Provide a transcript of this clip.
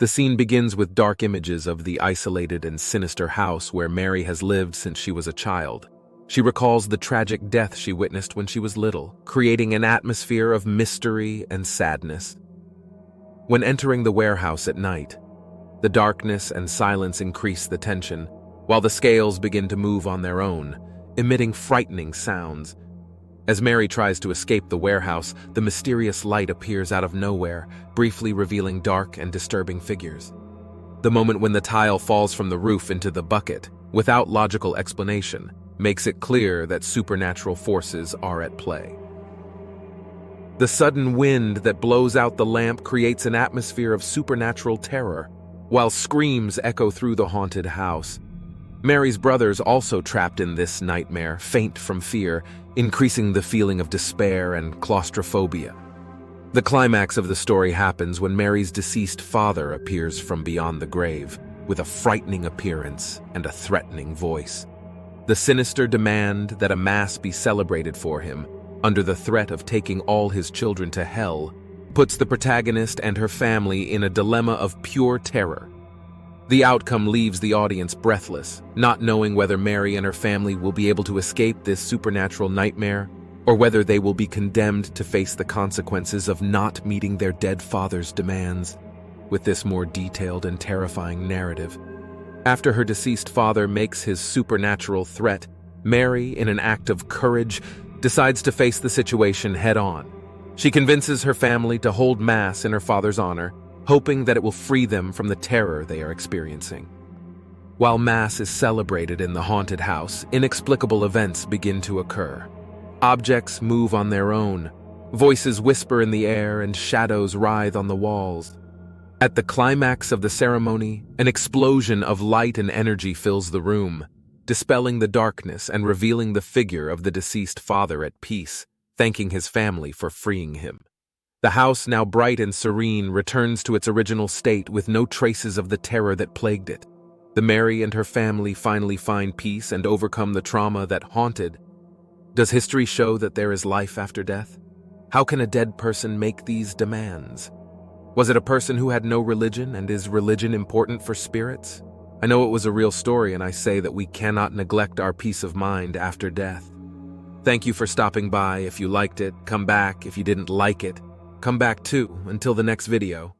The scene begins with dark images of the isolated and sinister house where Mary has lived since she was a child. She recalls the tragic death she witnessed when she was little, creating an atmosphere of mystery and sadness. When entering the warehouse at night, the darkness and silence increase the tension, while the scales begin to move on their own, emitting frightening sounds. As Mary tries to escape the warehouse, the mysterious light appears out of nowhere, briefly revealing dark and disturbing figures. The moment when the tile falls from the roof into the bucket, without logical explanation, makes it clear that supernatural forces are at play. The sudden wind that blows out the lamp creates an atmosphere of supernatural terror, while screams echo through the haunted house. Mary's brothers, also trapped in this nightmare, faint from fear, increasing the feeling of despair and claustrophobia. The climax of the story happens when Mary's deceased father appears from beyond the grave, with a frightening appearance and a threatening voice. The sinister demand that a mass be celebrated for him, under the threat of taking all his children to hell, puts the protagonist and her family in a dilemma of pure terror. The outcome leaves the audience breathless, not knowing whether Mary and her family will be able to escape this supernatural nightmare, or whether they will be condemned to face the consequences of not meeting their dead father's demands. With this more detailed and terrifying narrative, after her deceased father makes his supernatural threat, Mary, in an act of courage, decides to face the situation head-on. She convinces her family to hold Mass in her father's honor, hoping that it will free them from the terror they are experiencing. While Mass is celebrated in the haunted house, inexplicable events begin to occur. Objects move on their own, voices whisper in the air, and shadows writhe on the walls. At the climax of the ceremony, an explosion of light and energy fills the room, dispelling the darkness and revealing the figure of the deceased father at peace, thanking his family for freeing him. The house, now bright and serene, returns to its original state with no traces of the terror that plagued it. The Mary and her family finally find peace and overcome the trauma that haunted. Does history show that there is life after death? How can a dead person make these demands? Was it a person who had no religion, and is religion important for spirits? I know it was a real story, and I say that we cannot neglect our peace of mind after death. Thank you for stopping by. If you liked it, come back. If you didn't like it, come back too. Until the next video.